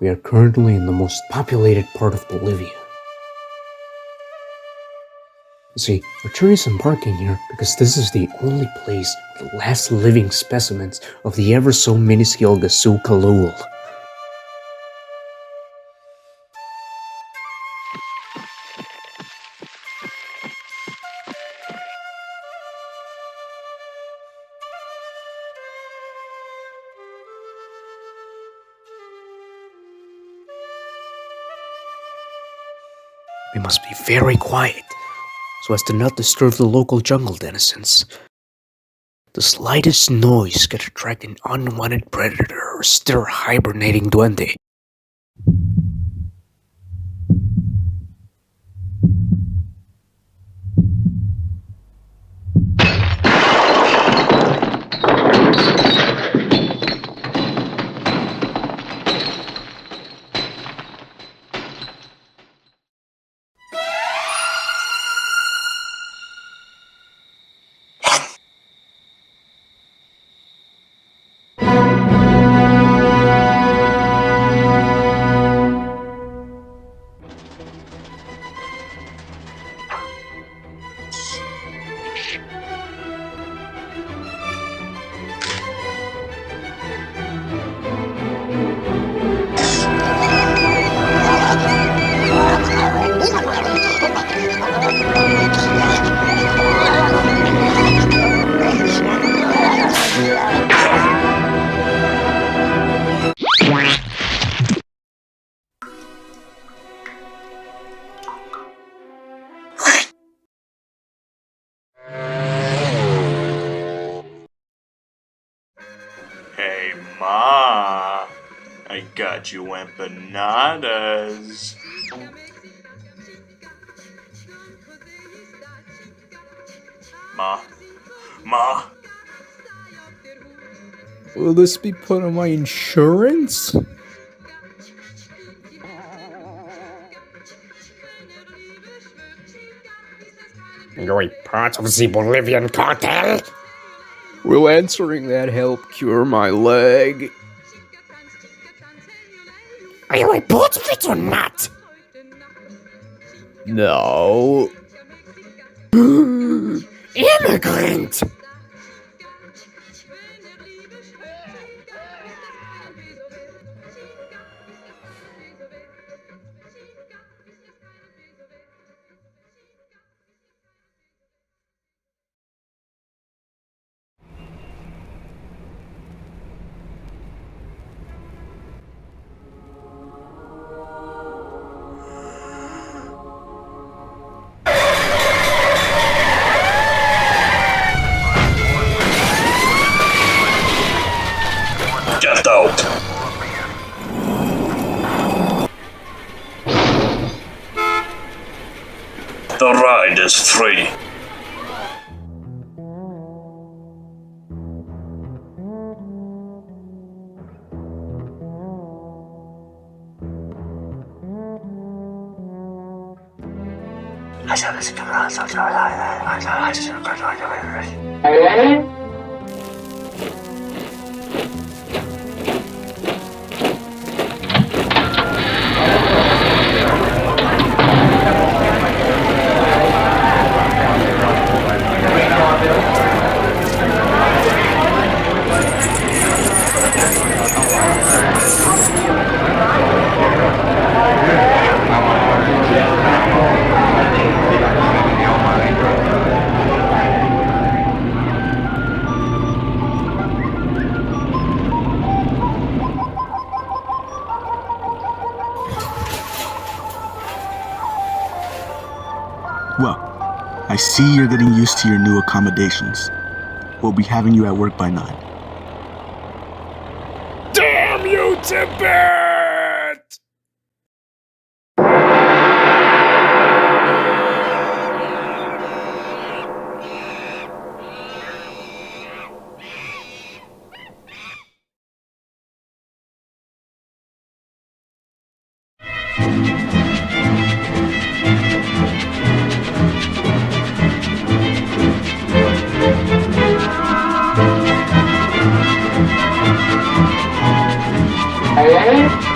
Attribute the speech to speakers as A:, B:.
A: We are currently in the most populated part of Bolivia. You see, we're embarking here because this is the only place with the last living specimens of the ever so minuscule Skiol. We must be very quiet, so as to not disturb the local jungle denizens. The slightest noise could attract an unwanted predator or stir a hibernating duende.
B: Hey Ma, I got you empanadas. Ma.
C: Will this be put on my insurance?
D: You're a part of the Bolivian cartel?
C: Will answering that help cure my leg?
D: Are you a boat fit or not?
C: No.
D: Immigrant!
B: Get out! The ride is free.
E: Well, I see you're getting used to your new accommodations. We'll be having you at work by 9.
C: Damn you, Tibet!
F: Hello?